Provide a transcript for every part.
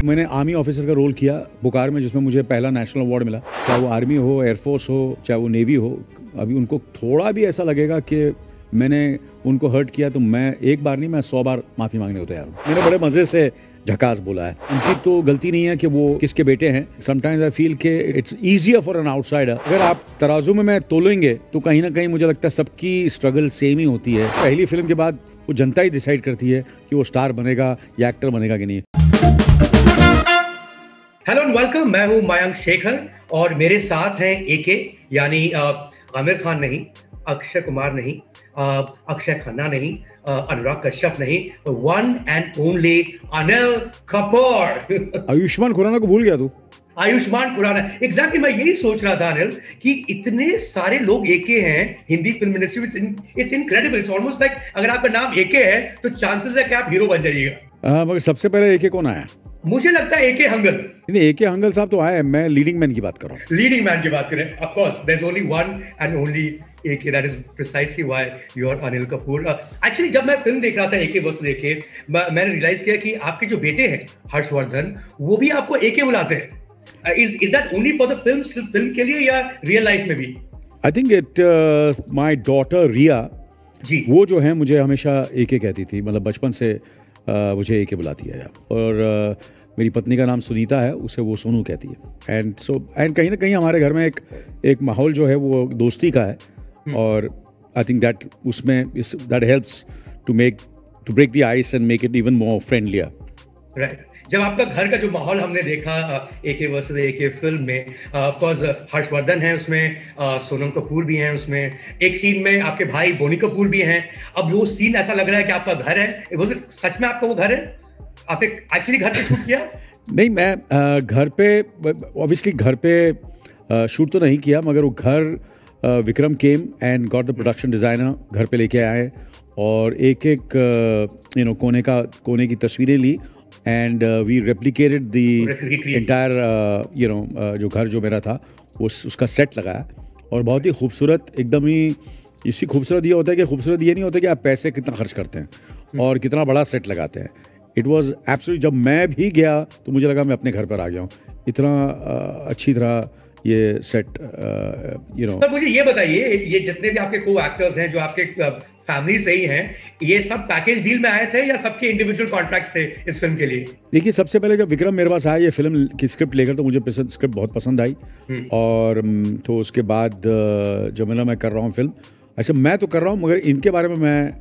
मैंने army officer का role किया बुकार में, जिसमें मुझे पहला नेशनल अवार्ड मिला। चाहे वो आर्मी हो, एयरफोर्स हो, चाहे वो नेवी हो। अभी उनको थोड़ा भी ऐसा लगेगा कि मैंने उनको हर्ट किया तो मैं एक बार नहीं, मैं 100 बार माफ़ी मांगने को तैयार हूँ। मैंने बड़े मज़े से झकास बोला है। उनकी तो गलती नहीं है कि वो किसके बेटे हैं। समटाइम्स आई फील कि it's easier for an outsider. अगर आप तराजू में मैं तोलेंगे तो कहीं ना कहीं मुझे लगता है सबकी स्ट्रगल सेम ही होती है। पहली फिल्म के बाद वो जनता ही डिसाइड करती है कि वो स्टार बनेगा या एक्टर बनेगा कि नहीं। हेलो एंड वेलकम, मैं हूं मयंक शेखर और मेरे साथ हैं एके, यानी आमिर खान नहीं, अक्षय कुमार नहीं, अक्षय खन्ना नहीं, अनुराग कश्यप नहीं, one and only Anil Kapoor. Ayushmann Khurana को भूल गया तू? आयुष्मान खुराना, एग्जैक्टली मैं यही सोच रहा था अनिल कि इतने सारे लोग एके हैं हिंदी फिल्म इंडस्ट्री में। It's incredible, it's almost like अगर आपका नाम एके है तो चांसेस है कि आप हीरो बन जाइएगा। मगर सबसे पहले एके कौन आया? मुझे लगता है एके हंगल। नहीं, एके हंगल साहब तो आए, मैं लीडिंग मैन की बात कर रहा हूँ। लीडिंग मैन की बात करें, of course there is only one and only AK, that is precisely why you are Anil Kapoor. Actually जब मैं फिल्म देख रहा था एके वर्सेस एके, मैंने रियलाइज किया कि आपके जो बेटे हैं हर्षवर्धन, वो भी आपको एके बुलाते हैं। Is that only for the film, सिर्फ फिल्म के लिए या रियल लाइफ में भी? I think it my daughter Riya ji, वो जो है मुझे हमेशा एके कहती थी, मतलब बचपन से मुझे एके बुलाती है। और मेरी पत्नी का नाम सुनीता है, उसे वो सोनू कहती है। एंड कहीं ना कहीं हमारे घर में एक माहौल जो है वो दोस्ती का है। और आई थिंक दैट उसमें that helps to break the ice and make it even more friendlier. Right. जब आपका घर का जो माहौल हमने देखा एके वर्सेस एके फिल्म में, ऑफ कोर्स हर्षवर्धन है उसमें, सोनम कपूर भी हैं उसमें, एक सीन में आपके भाई बोनी कपूर भी हैं। अब वो सीन ऐसा लग रहा है कि आपका घर है। वो सच में आपका वो घर है? आपने एक्चुअली घर पे शूट किया? नहीं, मैं घर पे, ऑब्वियसली घर पे शूट तो नहीं किया, मगर वो घर Vikram came and got the production designer घर पे लेके आए और एक कोने की तस्वीरें ली and we replicated the entire जो घर जो मेरा था उसका सेट लगाया। और बहुत ही खूबसूरत, एकदम ही इसकी खूबसूरत ये होता है कि खूबसूरत ये नहीं होता कि आप पैसे कितना खर्च करते हैं और कितना बड़ा सेट लगाते हैं। इट वॉज एब्सोल्यूटली, जब मैं भी गया तो मुझे लगा मैं अपने घर पर आ गया हूँ। इतना अच्छी तरह ये सेट पर मुझे ये बताइए, ये जितने भी आपके को एक्टर्स हैं जो आपके फैमिली से ही हैं, ये सब पैकेज डील में आए थे या सबके इंडिविजुअल कॉन्ट्रैक्ट्स थे इस फिल्म के लिए? देखिए, सबसे पहले जब विक्रम मेरे पास आया ये फिल्म की स्क्रिप्ट लेकर, तो मुझे स्क्रिप्ट बहुत पसंद आई। और तो उसके बाद जब मैं कर रहा हूँ फिल्म, अच्छा मैं तो कर रहा हूँ मगर इनके बारे में मैं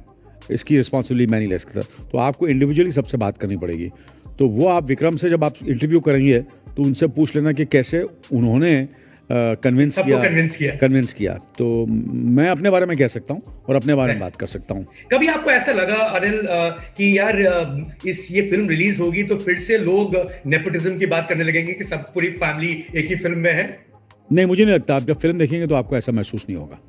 इसकी रिस्पॉन्सिबिलिटी मैं नहीं ले सकता, तो आपको इंडिविजुअली सबसे बात करनी पड़ेगी। तो वो आप विक्रम से जब आप इंटरव्यू करेंगे तो उनसे पूछ लेना कि कैसे उन्होंने कन्विंस किया। तो मैं अपने बारे में कह सकता हूँ और अपने बारे में बात कर सकता हूँ। कभी आपको ऐसा लगा अनिल कि यार ये फिल्म रिलीज होगी तो फिर से लोग नेपोटिज्म की बात करने लगेंगे कि सब पूरी फैमिली एक ही फिल्म में है? नहीं, मुझे नहीं लगता। आप जब फिल्म देखेंगे तो आपको ऐसा महसूस नहीं होगा।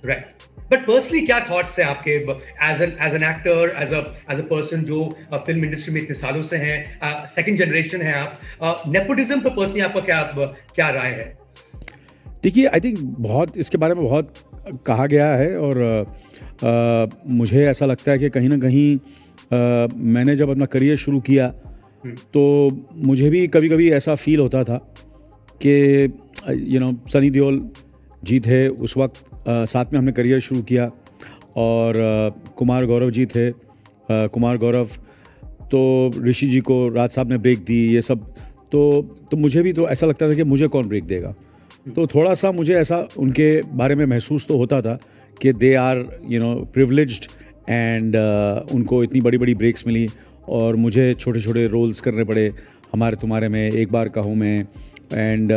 राइट। बट पर्सनली क्या थॉट्स है आपके as an actor, as a person जो फिल्म इंडस्ट्री में इतने सालों से हैं, सेकंड जनरेशन है आप, नेपोटिज्म पर पर्सनली आपका क्या राय है? देखिए, आई थिंक बहुत इसके बारे में बहुत कहा गया है और मुझे ऐसा लगता है कि कहीं ना कहीं मैंने जब अपना करियर शुरू किया तो मुझे भी कभी कभी ऐसा फील होता था कि सनी देओल जी थे उस वक्त, साथ में हमने करियर शुरू किया, और कुमार गौरव जी थे, कुमार गौरव, तो ऋषि जी को राज साहब ने ब्रेक दी, ये सब। तो मुझे भी तो ऐसा लगता था कि मुझे कौन ब्रेक देगा। तो थोड़ा सा मुझे ऐसा उनके बारे में महसूस तो होता था कि दे आर प्रिविलेज्ड एंड उनको इतनी बड़ी बड़ी ब्रेक्स मिली और मुझे छोटे छोटे रोल्स करने पड़े। हमारे तुम्हारे में, एक बार कहूँ मैं, एंड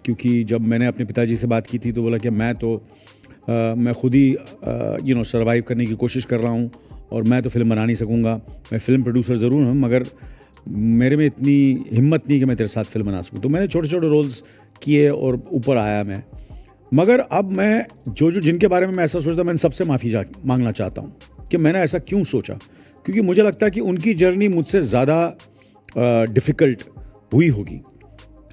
क्योंकि जब मैंने अपने पिताजी से बात की थी तो बोला कि मैं खुद ही सर्वाइव करने की कोशिश कर रहा हूँ और मैं तो फिल्म बना नहीं सकूँगा। मैं फिल्म प्रोड्यूसर ज़रूर हूँ मगर मेरे में इतनी हिम्मत नहीं कि मैं तेरे साथ फिल्म बना सकूँ। तो मैंने छोटे छोटे रोल्स किए और ऊपर आया मैं। मगर अब मैं जिनके बारे में मैं ऐसा सोचता, मैं इन सबसे माफ़ी मांगना चाहता हूँ कि मैंने ऐसा क्यों सोचा, क्योंकि मुझे लगता है कि उनकी जर्नी मुझसे ज़्यादा डिफ़िकल्ट हुई होगी,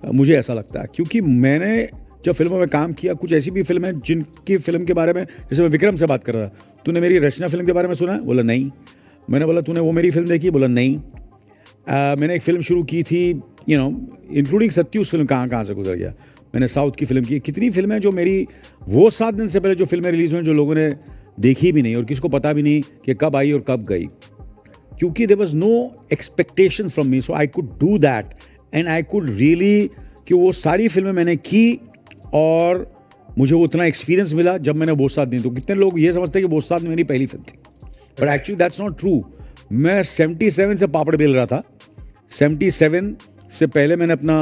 मुझे ऐसा लगता है। क्योंकि मैंने जब फिल्मों में काम किया, कुछ ऐसी भी फिल्में जिनकी फिल्म के बारे में, जैसे मैं विक्रम से बात कर रहा था, तूने मेरी रचना फिल्म के बारे में सुना है? बोला नहीं। मैंने बोला तूने वो मेरी फिल्म देखी? बोला नहीं। मैंने एक फिल्म शुरू की थी, इंक्लूडिंग सत्ती, उस फिल्म कहाँ से गुजर गया। मैंने साउथ की फिल्म की, कितनी फिल्में जो मेरी वो 7 दिन से पहले जो फिल्में रिलीज हुई जो लोगों ने देखी भी नहीं और किसको पता भी नहीं कि कब आई और कब गई, क्योंकि there was no expectations from me, so I could do that and I could really, कि वो सारी फिल्में मैंने की और मुझे उतना एक्सपीरियंस मिला जब मैंने वो 7 दिन। तो कितने लोग ये समझते हैं कि वो 7 दिन मेरी पहली फिल्म थी, but actually that's not true. मैं 77 से पापड़ बेल रहा था। 77 से पहले मैंने अपना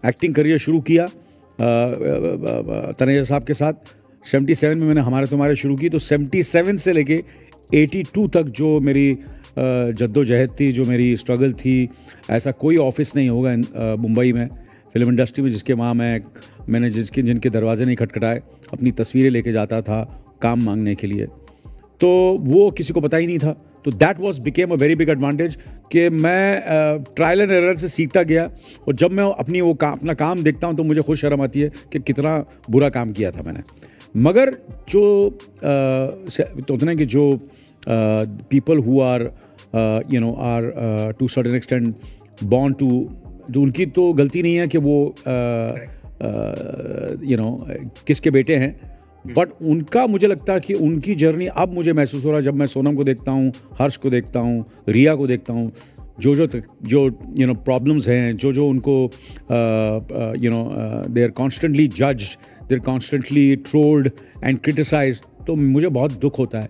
एक्टिंग करियर शुरू किया तनेजा साहब के साथ। 77 में मैंने हमारे तुम्हारे शुरू की, तो 77 से लेके 82 तक जो मेरी जद्दोजहद थी, जो मेरी स्ट्रगल थी, ऐसा कोई ऑफिस नहीं होगा मुंबई में फिल्म इंडस्ट्री में जिसके वहाँ मैंने जिनके दरवाजे नहीं खटखटाए, अपनी तस्वीरें लेके जाता था काम मांगने के लिए, तो वो किसी को पता ही नहीं था। तो that was became a very big advantage कि मैं ट्रायल एंड एरर से सीखता गया, और जब मैं अपनी अपना काम देखता हूँ तो मुझे खुद शर्म आती है कि कितना बुरा काम किया था मैंने। मगर जो तो उतना कि जो people who are are to certain extent born to, जो उनकी तो गलती नहीं है कि वो किसके बेटे हैं, बट उनका मुझे लगता है कि उनकी जर्नी अब मुझे महसूस हो रहा है जब मैं सोनम को देखता हूँ, हर्ष को देखता हूँ, रिया को देखता हूँ, जो प्रॉब्लम्स हैं, जो उनको they are constantly judged, they are constantly trolled and criticised. तो मुझे बहुत दुख होता है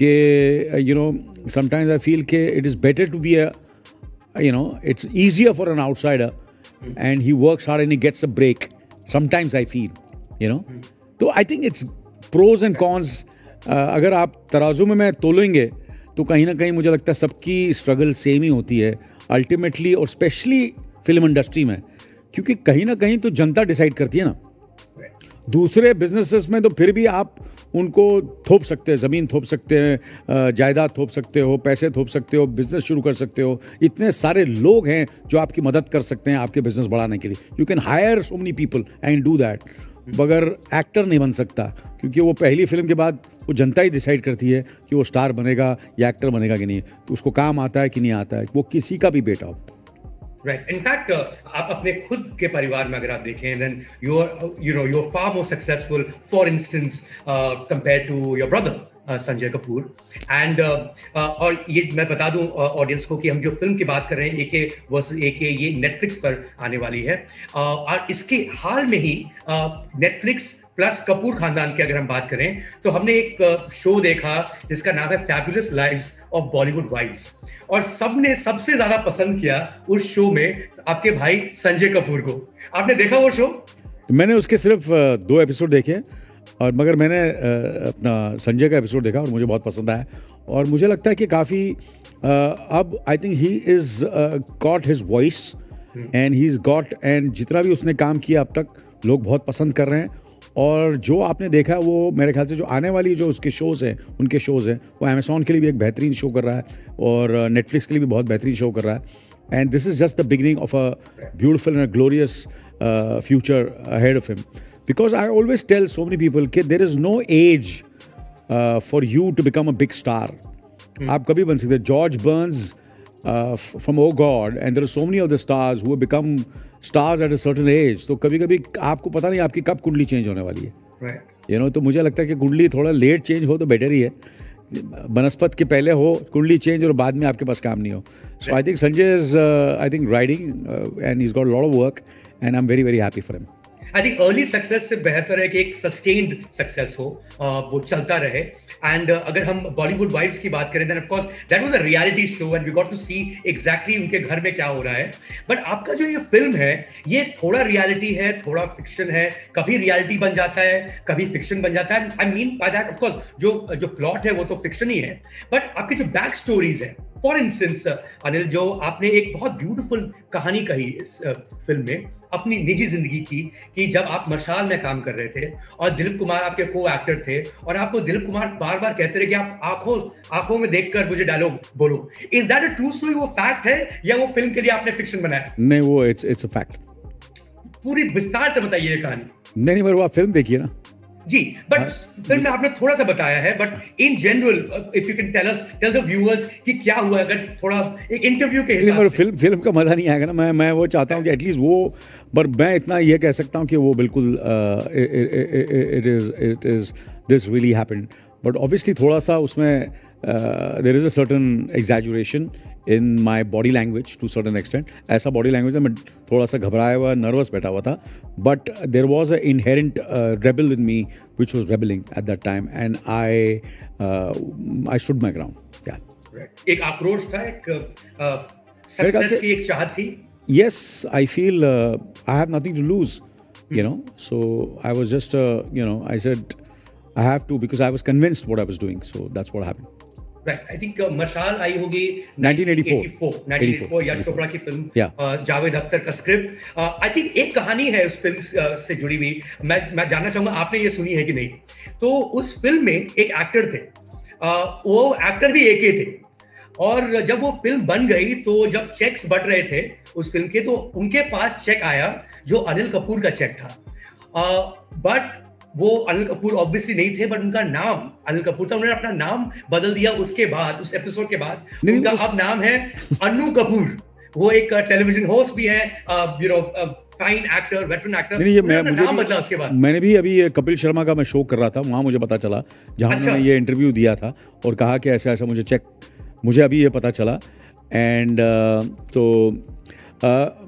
कि sometimes I feel that it is better to be it's easier for an outsider and he works hard and he gets a break. Sometimes I feel, तो I think it's pros and cons. अगर आप तराजू में मैं तोलेंगे तो कहीं ना कहीं मुझे लगता है सबकी स्ट्रगल सेम ही होती है अल्टीमेटली, और स्पेशली फिल्म इंडस्ट्री में, क्योंकि कहीं ना कहीं तो जनता डिसाइड करती है ना। दूसरे बिजनेसेस में तो फिर भी आप उनको थोप सकते हैं, ज़मीन थोप सकते हैं, जायदाद थोप सकते हो, पैसे थोप सकते हो, बिजनेस शुरू कर सकते हो। इतने सारे लोग हैं जो आपकी मदद कर सकते हैं आपके बिजनेस बढ़ाने के लिए। You can hire so many people and do that. मगर एक्टर नहीं बन सकता, क्योंकि वो पहली फिल्म के बाद वो जनता ही डिसाइड करती है कि वो स्टार बनेगा या एक्टर बनेगा कि नहीं, तो उसको काम आता है कि नहीं आता है, वो किसी का भी बेटा हो। राइट, इनफैक्ट आप अपने खुद के परिवार में अगर आप देखें, then you are far more successful, for instance compare to your brother Sanjay Kapoor. And और ये मैं बता दूं ऑडियंस को कि हम जो फिल्म की बात कर रहे हैं एके वर्सेस एके, ये नेटफ्लिक्स पर आने वाली है, और इसके हाल में ही नेटफ्लिक्स प्लस कपूर खानदान की अगर हम बात करें तो हमने एक शो देखा जिसका नाम है fabulous lives of Bollywood wives, और सबने सबसे ज्यादा पसंद किया उस शो में आपके भाई संजय कपूर को। आपने देखा वो शो? मैंने उसके सिर्फ 2 एपिसोड देखे, और मगर मैंने अपना संजय का एपिसोड देखा और मुझे बहुत पसंद आया, और मुझे लगता है कि काफ़ी अब I think he is got his voice and he is got, and जितना भी उसने काम किया अब तक लोग बहुत पसंद कर रहे हैं। और जो आपने देखा वो मेरे ख्याल से जो आने वाली जो उसके शोज़ हैं, उनके शोज़ हैं, वो अमेज़ॉन के लिए भी एक बेहतरीन शो कर रहा है और नेटफ्लिक्स के लिए भी बहुत बेहतरीन शो कर रहा है। And this is just the beginning of a beautiful and a glorious future ahead of him, because I always tell so many people कि there is no age for you to become a big star. आप कभी बन सकते हैं। George Burns from Oh God, and there are so many of the stars who have become stars at a certain age. तो कभी-कभी आपको पता नहीं आपकी कब कुंडली चेंज होने वाली है। तो मुझे लगता है कि कुंडली थोड़ा लेट चेंज हो तो बेटर ही है। बनस्पत के पहले हो कुंडली चेंज और बाद में आपके पास काम नहीं हो। So I think Sanjay is I think riding and he's got a lot of work and I'm very very happy for him. I think early success से बेहतर है कि एक sustained success हो, वो चलता रहे। एंड अगर हम बॉलीवुड वाइब्स की बात करें, then of course that was a reality show and we got to see exactly उनके घर में क्या हो रहा है। बट आपका जो ये फिल्म है ये थोड़ा रियलिटी है, थोड़ा फिक्शन है, कभी रियलिटी बन जाता है, कभी फिक्शन बन जाता है। I mean by that of course जो प्लॉट है वो तो फिक्शन ही है, बट आपकी जो बैक स्टोरीज है, फॉर इंस्टेंस अनिल, जो आपने एक बहुत ब्यूटीफुल कहानी कही इस फिल्म में अपनी निजी जिंदगी की, कि जब आप मशाल में काम कर रहे थे और दिलीप कुमार आपके को एक्टर थे और आपको दिलीप कुमार बार बार कहते रहे कि आप आंखों में देखकर मुझे डायलॉग बोलो। Is that a true story? वो फैक्ट है या वो फिल्म के लिए आपने फिक्शन बनाया? नहीं, वो इट्स अ फैक्ट। पूरी विस्तार से बताइए ये कहानी। नहीं, पर वो आप फिल्म देखिए ना। जी, बट फिल्म में आपने थोड़ा सा बताया है, but in general if you can tell the viewers कि क्या हुआ, अगर थोड़ा एक इंटरव्यू के हिसाब से। फिल्म का मजा नहीं आएगा ना, मैं वो चाहता हूँ कि एटलीस्ट वो, पर मैं इतना ये कह सकता हूँ कि वो बिल्कुल it is this really happened, but obviously थोड़ा सा उसमें there is a certain exaggeration in my body language to certain extent. ऐसा बॉडी लैंग्वेज है, मैं थोड़ा सा घबराया हुआ, नर्वस बैठा हुआ था, but there was a inherent rebel in me which was rebelling at that time, and I stood my ground. एक आक्रोश था, एक सक्सेस की एक चाहत थी. Yes, I feel I have nothing to lose, you know. So I was just, I said I have to, because I was convinced what I was doing. So that's what happened. Right. I think मशाल आई होगी 1984. यश चोपड़ा की film. Yeah. Javed Akhtar का script. I think एक कहानी है उस film से जुड़ी हुई, मैं जानना चाहूंगा आपने ये सुनी है कि नहीं. तो उस फिल्म में एक एक्टर थे, वो एक्टर भी एके थे, और जब वो फिल्म बन गई तो जब चेक्स बट रहे थे उस फिल्म के, तो उनके पास चेक आया जो अनिल कपूर का चेक था. बट वो अनिल कपूर ऑब्वियसली नहीं थे, बट उनका नाम अनिल कपूर था. उन्होंने अपना नाम बदल दिया उसके बाद, उस एपिसोड के बाद. उनका अब नाम है अन्नू कपूर. वो एक टेलीविजन होस्ट भी है, फाइन एक्टर, वेटरन एक्टर. नहीं, ये नाम बदला उसके बाद. मैंने भी अभी कपिल शर्मा का मैं शो कर रहा था, वहां मुझे पता चला, जहां उन्होंने ये इंटरव्यू दिया था और कहा कि ऐसा ऐसा मुझे चेक, मुझे अभी ये पता चला. एंड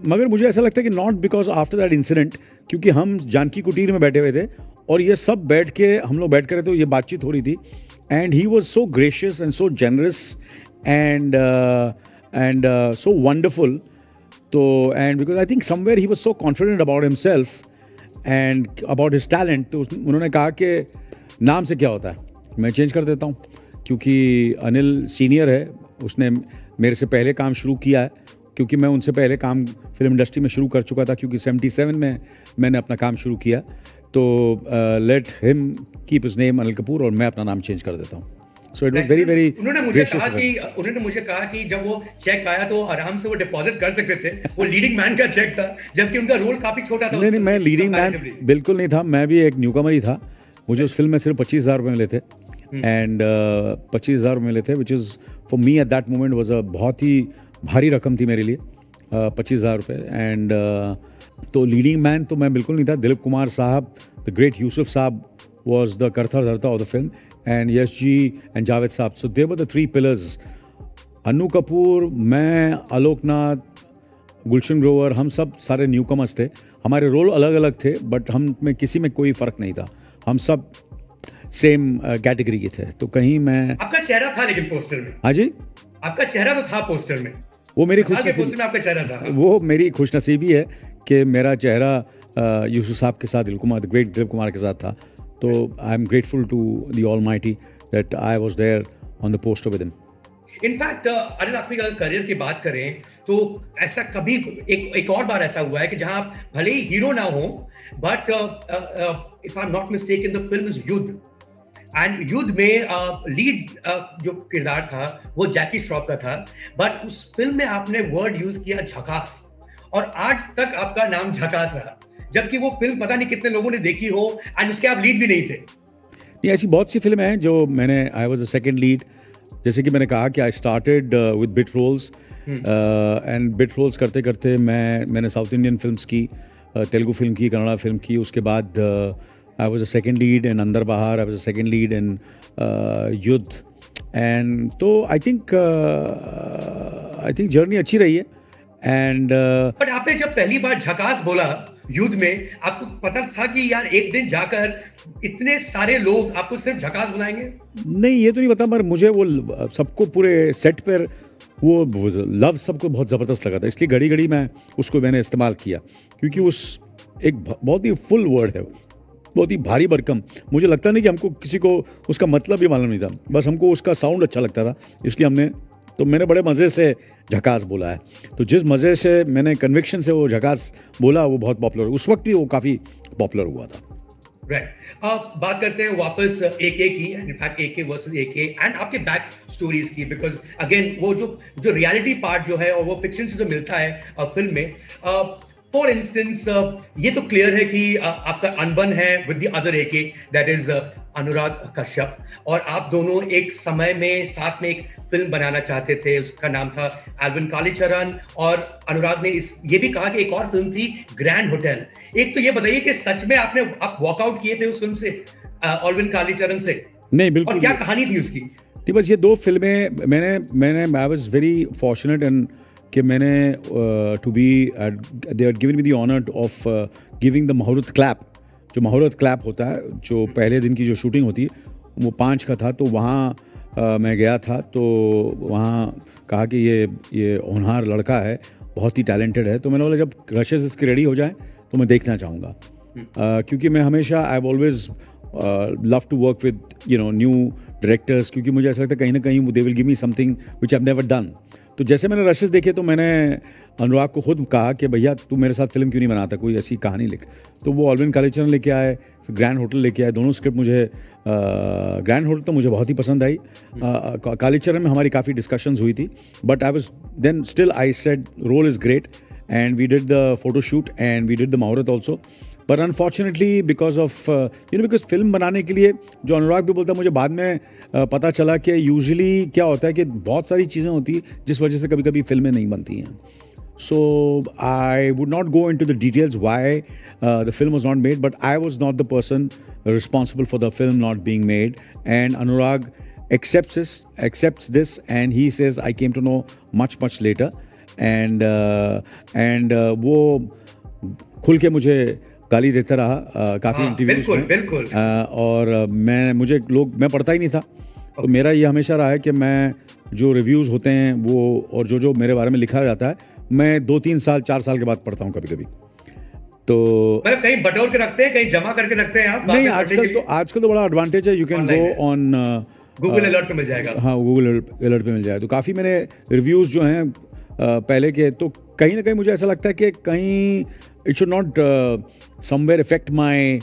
मगर मुझे ऐसा लगता है कि not because after that incident, क्योंकि हम जानकी कुटीर में बैठे हुए थे और ये सब बैठ के हम लोग बैठ कर, तो ये बातचीत हो रही थी, and he was so gracious and so generous and so wonderful. तो and because I think somewhere he was so confident about himself and about his talent, तो उन्होंने कहा कि नाम से क्या होता है, मैं चेंज कर देता हूँ, क्योंकि अनिल सीनियर है, उसने मेरे से पहले काम शुरू किया है, क्योंकि मैं उनसे पहले काम फिल्म इंडस्ट्री में शुरू कर चुका था, क्योंकि 77 में मैंने अपना काम शुरू किया. तो let him keep his name Anil Kapoor और मैं अपना नाम चेंज कर देता हूँ. So it was very very. उन्होंने मुझे कहा कि जब वो चेक आया तो आराम से वो डिपॉजिट कर सकते थे. वो लीडिंग मैन का चेक था, जबकि उनका रोल काफी छोटा था. नहीं, मैं लीडिंग मैन बिल्कुल नहीं था, मैं भी एक न्यूकमर ही था. मुझे उस फिल्म में सिर्फ 25,000 रुपये मिले थे, एंड 25,000 मिले थे, which is for me at that moment was a बहुत ही भारी रकम थी मेरे लिए, 25,000 रुपये. एंड तो लीडिंग मैन तो मैं बिल्कुल नहीं था. दिलीप कुमार साहब, द ग्रेट यूसुफ साहब वॉज द करता धरता of the film, and Yash ji and Javed sahab. So they were the 3 pillars. Annu Kapoor, मैं, आलोकनाथ, गुलशन ग्रोवर, हम सब सारे न्यू कमर्स थे. हमारे रोल अलग अलग थे, बट हम में किसी में कोई फ़र्क नहीं था, हम सब सेम कैटेगरी के थे. तो कहीं मैं, आपका चेहरा था लेकिन पोस्टर में. हाँ जी, आपका चेहरा तो था पोस्टर में. वो मेरी खुशनसीबी है कि मेरा चेहरा यूसुफ साहब के साथ, द ग्रेट दिलीप कुमार के साथ था. तो I am grateful to the almighty that I was there on the poster with him. In fact Anil, आपकी करियर की बात करें तो ऐसा कभी एक और बार ऐसा हुआ है कि जहां आप भले ही हीरो ना हो, but if I am not mistaken the film is युद्ध, एंड युद्ध में लीड जो किरदार था वो जैकी श्रॉफ का था, बट उस फिल्म में आपने वर्ड यूज किया झकास, और आज तक आपका नाम झकास रहा, जबकि वो फिल्म पता नहीं कितने लोगों ने देखी हो, एंड उसके आप लीड भी नहीं थे. नहीं, ऐसी बहुत सी फिल्में हैं जो मैंने, I was the second lead. जैसे कि मैंने कहा कि I started with bit roles, and bit roles करते करते मैंने साउथ इंडियन फिल्म्स की, तेलुगु फिल्म की, कन्नड़ा फिल्म की. उसके बाद I was a second lead in Andar Bahar. I was a second lead in Yudh. And तो I think journey अच्छी रही है. And but आपने जब पहली बार झकास बोला युद्ध में, आपको पता था कि यार एक दिन जाकर इतने सारे लोग आपको सिर्फ झकास बुलाएंगे? नहीं, ये तो नहीं पता, मगर मुझे वो सबको पूरे सेट पर वो लव सबको बहुत ज़बरदस्त लगा था, इसलिए घड़ी घड़ी मैं उसको मैंने इस्तेमाल किया, क्योंकि उस एक बहुत ही फुल वर्ड है, बहुत ही भारी भरकम. मुझे लगता नहीं कि हमको किसी को उसका मतलब भी मालूम नहीं था, बस हमको उसका साउंड अच्छा लगता था, इसलिए मैंने बड़े मज़े से झकास बोला है. तो जिस मज़े से मैंने कन्विक्शन से वो झकास बोला, वो बहुत पॉपुलर, उस वक्त भी वो काफ़ी पॉपुलर हुआ था. राइट. बात करते हैं वापस एके की, in fact AK versus AK and आपके बैक स्टोरीज की, बिकॉज अगेन वो जो रियलिटी पार्ट जो है और वो फिक्शन से जो मिलता है फिल्म में, फॉर इंस्टेंस ये तो क्लियर है कि आपका अनबन है with the other AK, that is Anurag Kashyap, और आप दोनों एक समय में साथ में एक फिल्म बनाना चाहते थे, उसका नाम था एल्विन कालीचरण, और अनुराग ने ये भी कहा कि एक और फिल्म थी ग्रैंड होटल। एक तो ये बताइए कि सच में आप वॉकआउट किए थे उस फिल्म से, एल्विन कालीचरण से? नहीं, बिल्कुल। और क्या कहानी थी उसकी? नहीं, बस ये 2 फिल्में मैंने I was very fortunate and कि मैंने to be they had given me the honour of giving the muhurat clap. जो मुहूर्त क्लैप होता है, जो पहले दिन की जो शूटिंग होती है, वो 5 का था, तो वहाँ मैं गया था। तो वहाँ कहा कि ये होनहार लड़का है, बहुत ही टैलेंटेड है। तो मैंने बोला जब रशेस इसके रेडी हो जाए तो मैं देखना चाहूँगा, क्योंकि मैं हमेशा I have always love to work with new directors, क्योंकि मुझे ऐसा लगता है कहीं ना कहीं they will give me something which I have never done. तो जैसे मैंने रशेस देखे तो मैंने अनुराग को खुद कहा कि भैया तू मेरे साथ फिल्म क्यों नहीं बनाता, कोई ऐसी कहानी लिख। तो वो एल्विन कालीचरण लेके आए, फिर ग्रैंड होटल लेके आए। दोनों स्क्रिप्ट मुझे ग्रैंड होटल तो मुझे बहुत ही पसंद आई, कालीचरण में हमारी काफ़ी डिस्कशंस हुई थी, but I was then still I said role is great and we did the photo shoot and we did the muhurat also. पर unfortunately because of because film बनाने के लिए, जो अनुराग भी बोलता है, मुझे बाद में पता चला कि यूजुअली क्या होता है कि बहुत सारी चीज़ें होती हैं जिस वजह से कभी कभी फिल्में नहीं बनती हैं। So I would not go in to the details why the film was not made, but I was not the person responsible for the film not being made, and Anurag accepts this and he says I came to know much later, and वो खुल के मुझे गाली देता रहा काफ़ी interviews में। बिल्कुल। और मैं पढ़ता ही नहीं था। तो मेरा ये हमेशा रहा है कि मैं जो रिव्यूज़ होते हैं वो और जो मेरे बारे में लिखा जाता है, मैं 2-3 साल 4 साल के बाद पढ़ता हूँ कभी-कभी। तो मतलब कहीं बटोर के रखते हैं, कहीं जमा करके रखते हैं आप? नहीं, आजकल तो बड़ा एडवांटेज है, you can go on Google alert पे मिल जाएगा। हाँ, गूगल अलर्ट पे मिल जाएगा। तो काफ़ी मैंने रिव्यूज़ जो हैं पहले के, तो कहीं ना कहीं मुझे ऐसा लगता है कि कहीं it should not somewhere effect my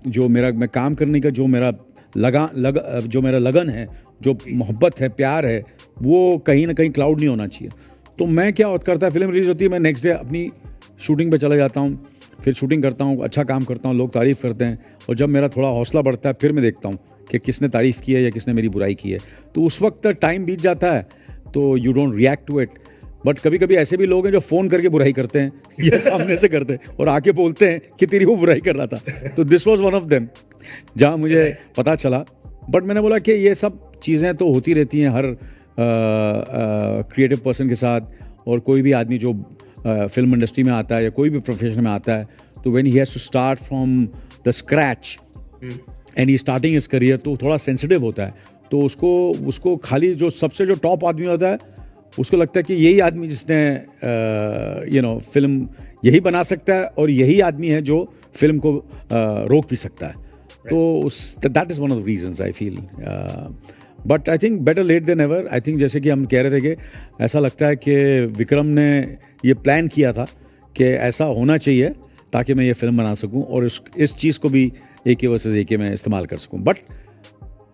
जो मैं काम करने का जो मेरा लगन है, जो मोहब्बत है, प्यार है, वो कहीं ना कहीं क्लाउड नहीं होना चाहिए। तो मैं क्या करता है, फिल्म रिलीज होती है, मैं नेक्स्ट डे अपनी शूटिंग पे चला जाता हूँ, फिर शूटिंग करता हूँ, अच्छा काम करता हूँ, लोग तारीफ़ करते हैं, और जब मेरा थोड़ा हौसला बढ़ता है फिर मैं देखता हूँ कि किसने तारीफ़ की है या किसने मेरी बुराई की है। तो उस वक्त टाइम बीत जाता है, तो you don't react to it. But कभी कभी ऐसे भी लोग हैं जो फ़ोन करके बुराई करते हैं या सामने से करते हैं और आके बोलते हैं कि तेरी वो बुराई कर रहा था। तो this was one of them, जहाँ मुझे पता चला। बट मैंने बोला कि ये सब चीज़ें तो होती रहती हैं हर क्रिएटिव पर्सन के साथ, और कोई भी आदमी जो फिल्म इंडस्ट्री में आता है या कोई भी प्रोफेशन में आता है, तो when he has to start from the scratch and he starting his career, तो थोड़ा सेंसिटिव होता है। तो उसको खाली जो सबसे जो टॉप आदमी होता है, उसको लगता है कि यही आदमी जिसने फिल्म यही बना सकता है, और यही आदमी है जो फिल्म को रोक भी सकता है। तो that is one of the reasons I feel. But I think better late than ever. I think जैसे कि हम कह रहे थे कि ऐसा लगता है कि विक्रम ने ये प्लान किया था कि ऐसा होना चाहिए ताकि मैं ये फिल्म बना सकूं, और इस चीज़ को भी AK वर्सेस AK में इस्तेमाल कर सकूं। But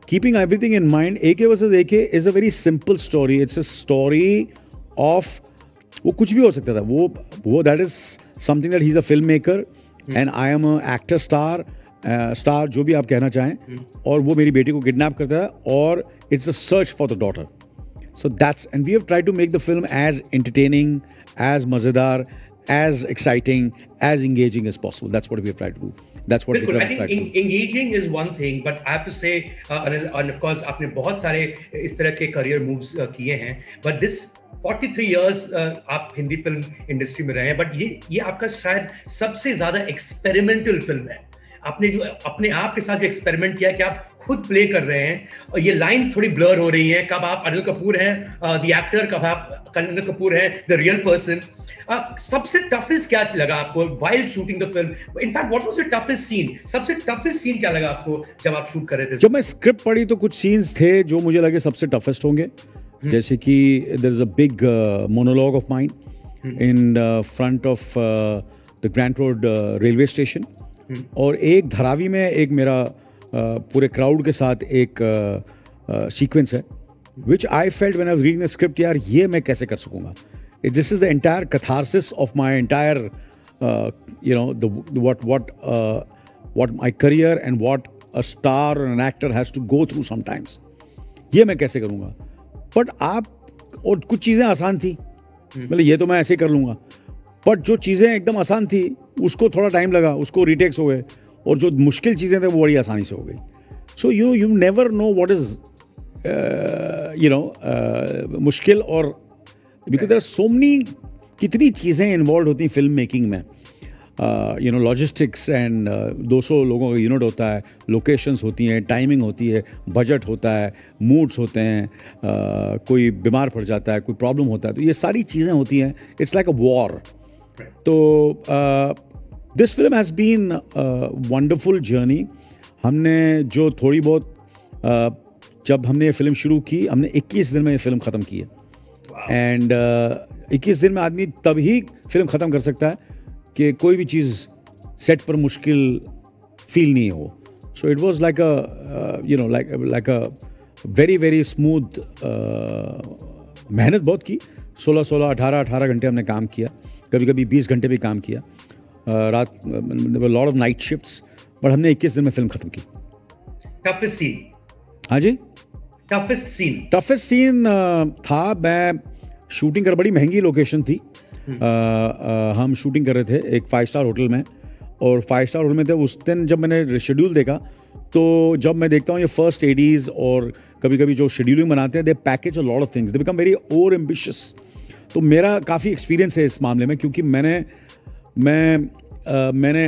keeping everything in mind, AK versus AK is a very simple story. It's a story of, वो कुछ भी हो सकता था, वो that is something that he is a film maker and I am a actor star, जो भी आप कहना चाहें, और वो मेरी बेटी को किडनैप करता है, और it's a search for the daughter. So and we have tried to make the film as entertaining, as mazedar, as exciting, as engaging as possible. That's what we have tried to do. That's what I think engaging is one thing, but I have to say, and of course, आपने बहुत सारे इस तरह के career moves किए हैं, but this 43 years आप Hindi film industry में रहे हैं, but ये आपका शायद सबसे ज्यादा एक्सपेरिमेंटल फिल्म है। आपने जो अपने आप के साथ जो एक्सपेरिमेंट किया कि आप खुद प्ले कर रहे हैं, और ये लाइंस थोड़ी ब्लर हो रही हैं, कब आप अनिल कपूर हैं द एक्टर, कब आप अनिल कपूर हैं द रियल पर्सन। सबसे टफेस्ट क्या लगा आपको while shooting the film? In fact what was the toughest scene? सबसे टफेस्ट सीन क्या लगा आपको जब आप शूट कर रहे थे? जब मैं स्क्रिप्ट पढ़ी तो कुछ सीन्स थे जो मुझे लगे सबसे टफेस्ट होंगे, जैसे कि there is a big monologue of mine in front of the Grant Road railway station, और एक धारावी में एक मेरा पूरे क्राउड के साथ एक सीक्वेंस है, which I felt when I was reading the script, यार ये मैं कैसे कर सकूंगा। This is the entire catharsis of my entire what my career and what a star or an actor has to go through sometimes. ये मैं कैसे करूँगा? But और कुछ चीज़ें आसान थी, मतलब ये तो मैं ऐसे कर लूँगा, बट जो चीज़ें एकदम आसान थी उसको थोड़ा टाइम लगा, उसको रीटेक्स हो गए, और जो मुश्किल चीज़ें थे वो बड़ी आसानी से हो गई. So you never know what is मुश्किल, और because there are so many, कितनी चीज़ें इन्वॉल्व होती हैं फिल्म मेकिंग में. लॉजिस्टिक्स एंड 200 लोगों का यूनिट होता है, लोकेशंस होती हैं, टाइमिंग होती है, बजट होता है, मूड्स होते हैं, कोई बीमार पड़ जाता है, कोई प्रॉब्लम होता है, तो ये सारी चीज़ें होती हैं. It's like a war. तो this film has been wonderful journey. हमने जो थोड़ी बहुत जब हमने ये फिल्म शुरू की, हमने 21 दिन में ये फिल्म ख़त्म की है. एंड 21 दिन में आदमी तभी फिल्म ख़त्म कर सकता है कि कोई भी चीज़ सेट पर मुश्किल फील नहीं हो. So it was like a very very smooth. मेहनत बहुत की, 16 18 घंटे हमने काम किया, कभी कभी 20 घंटे भी काम किया, रात, lot of night shifts, but हमने 21 दिन में फिल्म खत्म की. Toughest scene? हाँ जी, टफेस्ट सीन था, मैं शूटिंग कर, बड़ी महंगी लोकेशन थी. हम शूटिंग कर रहे थे एक 5 स्टार होटल में, और 5 स्टार होटल में थे. उस दिन जब मैंने शेड्यूल देखा, तो जब मैं देखता हूँ ये फर्स्ट एडीज और कभी कभी जो शेड्यूलिंग बनाते हैं, they package a lot of things, they become very over ambitious. तो मेरा काफ़ी एक्सपीरियंस है इस मामले में, क्योंकि मैंने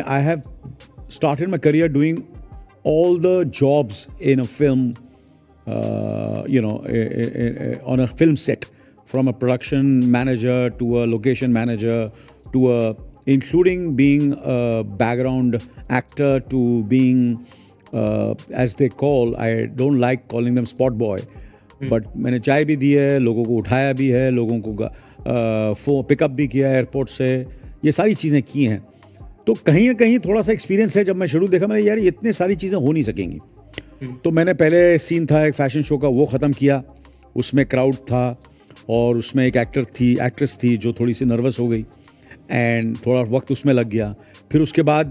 I have started my career doing all the jobs in a film, on a film set, from a production manager to a location manager to including being a background actor to being as they call, I don't like calling them spot boy, but मैंने चाय भी दी है, लोगों को उठाया भी है, लोगों को पिकअप भी किया है एयरपोर्ट से, ये सारी चीज़ें की हैं. तो कहीं ना कहीं थोड़ा सा एक्सपीरियंस है. जब मैं शेड्यूल देखा, मैंने यार इतने सारी चीज़ें हो नहीं सकेंगी. तो मैंने पहले सीन था एक फैशन शो का, वो ख़त्म किया. उसमें क्राउड था और उसमें एक एक्ट्रेस थी जो थोड़ी सी नर्वस हो गई, एंड थोड़ा वक्त उसमें लग गया. फिर उसके बाद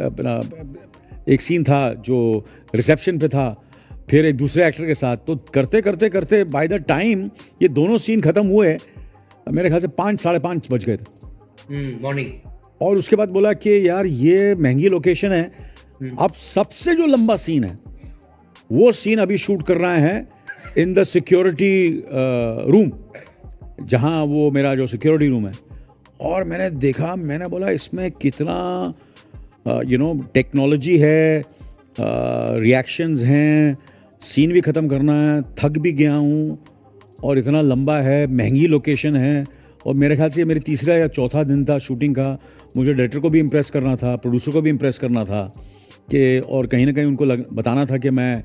अपना एक सीन था जो रिसेप्शन पे था, फिर एक दूसरे एक्टर के साथ. तो करते करते करते बाय द टाइम ये दोनों सीन ख़त्म हुए, मेरे ख्याल से 5 साढ़े 5 बज गए थे मॉर्निंग. और उसके बाद बोला कि यार ये महंगी लोकेशन है, अब सबसे जो लंबा सीन है वो सीन अभी शूट कर रहे हैं इन द सिक्योरिटी रूम, जहाँ वो मेरा जो सिक्योरिटी रूम है. और मैंने देखा, मैंने बोला इसमें कितना टेक्नोलॉजी है, रिएक्शंस हैं, सीन भी ख़त्म करना है, थक भी गया हूँ, और इतना लंबा है, महंगी लोकेशन है. और मेरे ख्याल से ये मेरी तीसरा या चौथा दिन था शूटिंग का. मुझे डायरेक्टर को भी इम्प्रेस करना था, प्रोड्यूसर को भी इम्प्रेस करना था कि, और कहीं ना कहीं उनको बताना था कि मैं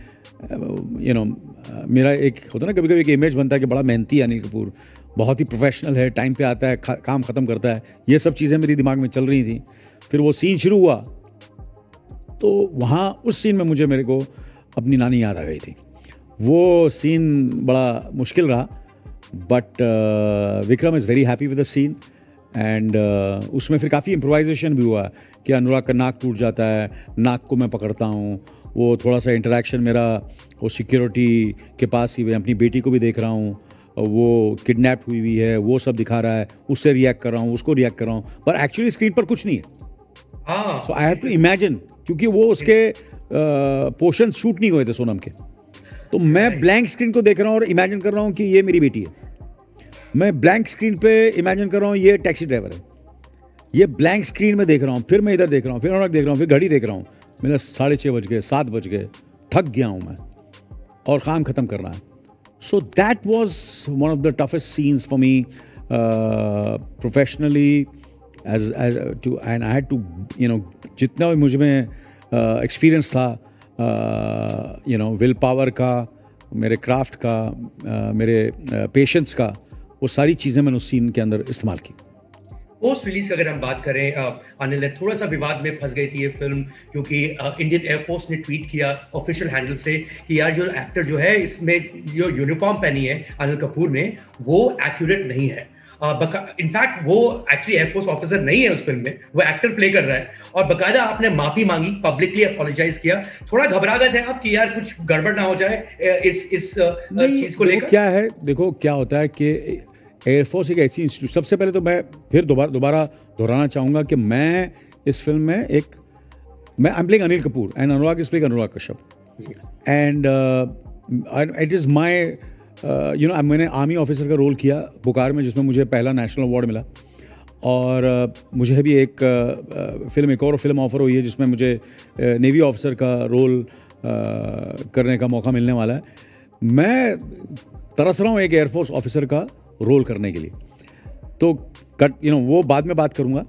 मेरा एक होता ना कभी कभी एक इमेज बनता है कि बड़ा मेहनती है अनिल कपूर, बहुत ही प्रोफेशनल है, टाइम पे आता है, काम ख़त्म करता है. ये सब चीज़ें मेरी दिमाग में चल रही थी. फिर वो सीन शुरू हुआ, तो वहाँ उस सीन में मेरे को अपनी नानी याद आ गई थी. वो सीन बड़ा मुश्किल रहा, but Vikram is very happy with the scene. And उसमें फिर काफ़ी इम्प्रोवाइजेशन भी हुआ कि अनुराग का नाक टूट जाता है, नाक को मैं पकड़ता हूँ, वो थोड़ा सा इंटरेक्शन मेरा वो सिक्योरिटी के पास ही, मैं अपनी बेटी को भी देख रहा हूँ, वो किडनैप हुई हुई है, वो सब दिखा रहा है, उससे रिएक्ट कर रहा हूँ, उसको रिएक्ट कर रहा हूँ, पर एक्चुअली स्क्रीन पर कुछ नहीं है. सो आई हैव टू इमेजिन, क्योंकि वो उसके पोर्शन शूट नहीं हुए थे सोनम के. तो मैं ब्लैंक स्क्रीन को देख रहा हूँ और इमेजिन कर रहा हूँ कि ये मेरी बेटी है. मैं ब्लैंक स्क्रीन पे इमेजिन कर रहा हूँ ये टैक्सी ड्राइवर है. ये ब्लैंक स्क्रीन में देख रहा हूँ, फिर मैं इधर देख रहा हूँ, फिर अनुराग देख रहा हूँ, फिर घड़ी देख रहा हूँ. मेरा 6:30 बज गए, 7 बज गए, थक गया हूँ मैं, और काम ख़त्म करना है. So that was one of the toughest scenes for me professionally and I had to जितना भी मुझ में एक्सपीरियंस था, विल पावर का, मेरे क्राफ्ट का, मेरे पेशेंस का, वो सारी चीज़ें मैंने उस सीन के अंदर इस्तेमाल की. पोस्ट रिलीज का अगर हम बात करें, अनिल, थोड़ा सा विवाद में फंस गई थी ये फिल्म, क्योंकि इंडियन एयरफोर्स ने ट्वीट किया ऑफिशियल हैंडल से कि यार जो एक्टर जो है इसमें जो यूनिफॉर्म पहनी है अनिल कपूर ने वो एक्यूरेट नहीं है। इनफैक्ट वो एक्चुअली एयरफोर्स ऑफिसर नहीं है उस फिल्म में, वो एक्टर प्ले कर रहा है, और बकायदा आपने माफी मांगी, पब्लिकली अपोलोजाइज किया। थोड़ा घबरा गए थे आप कि यार कुछ गड़बड़ ना हो जाए इस चीज को लेकर? क्या है, देखो क्या होता है कि एयरफोर्स एक ऐसी इंस्टीट्यूट, सबसे पहले तो मैं फिर दोबारा दोहराना चाहूँगा कि मैं इस फिल्म में I am playing Anil Kapoor and Anurag is playing Anurag Kashyap and it is my मैंने आर्मी ऑफिसर का रोल किया बुकार में, जिसमें मुझे पहला नेशनल अवार्ड मिला, और मुझे भी एक एक और फिल्म ऑफर हुई है जिसमें मुझे नेवी ऑफिसर का रोल करने का मौका मिलने वाला है। मैं तरस रहा हूँ एक एयरफोर्स ऑफिसर का रोल करने के लिए, तो वो बाद में बात करूँगा,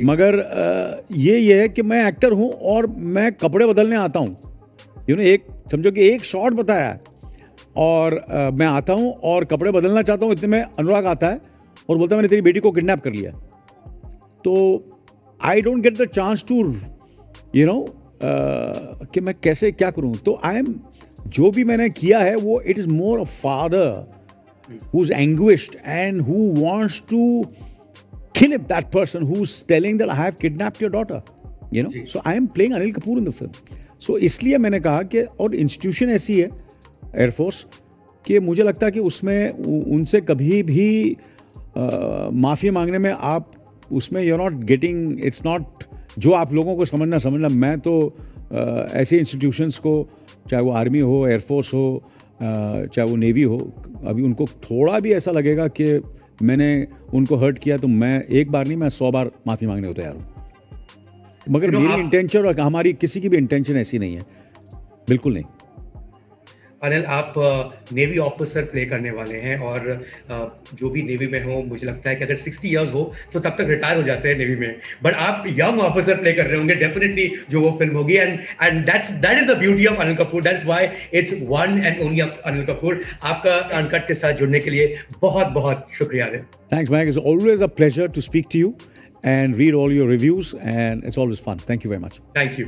मगर ये है कि मैं एक्टर हूँ और मैं कपड़े बदलने आता हूँ। एक समझो कि एक शॉट बताया है और मैं आता हूँ और कपड़े बदलना चाहता हूँ, इतने में अनुराग आता है और बोलता है मैंने तेरी बेटी को किडनैप कर लिया। तो I don't get the chance to कि मैं कैसे क्या करूँ। तो जो भी मैंने किया है वो it is more a father who is anguished and who wants to kill that person who's telling that I have kidnapped your daughter, so I am playing Anil Kapoor in the film. So इसलिए मैंने कहा कि, और institution ऐसी है air force कि मुझे लगता है कि उसमें उनसे कभी भी माफ़ी मांगने में आप उसमें you're not getting, it's not जो आप लोगों को समझना। मैं तो ऐसे इंस्टीट्यूशंस को, चाहे वो आर्मी हो, एयरफोर्स हो, चाहे वो नेवी हो, अभी उनको थोड़ा भी ऐसा लगेगा कि मैंने उनको हर्ट किया तो मैं एक बार नहीं, मैं 100 बार माफ़ी मांगने को तैयार हूँ। मगर मेरी इंटेंशन और हमारी किसी की भी इंटेंशन ऐसी नहीं है, बिल्कुल नहीं। अनिल, आप नेवी ऑफिसर प्ले करने वाले हैं, और जो भी नेवी में हो, मुझे लगता है कि अगर 60 इयर्स हो तो तब तक रिटायर हो जाते हैं नेवी में, बट आप यंग ऑफिसर प्ले कर रहे होंगे डेफिनेटली जो वो फिल्म होगी, and that is the beauty of Anil Kapoor, that's why it's one and only Anil Kapoor. आपका अनकट के साथ जुड़ने के लिए बहुत बहुत शुक्रिया Anil. Thanks Mac, it's always a pleasure to speak to you and read all your reviews, and it's always fun. Thank you very much. Thank you.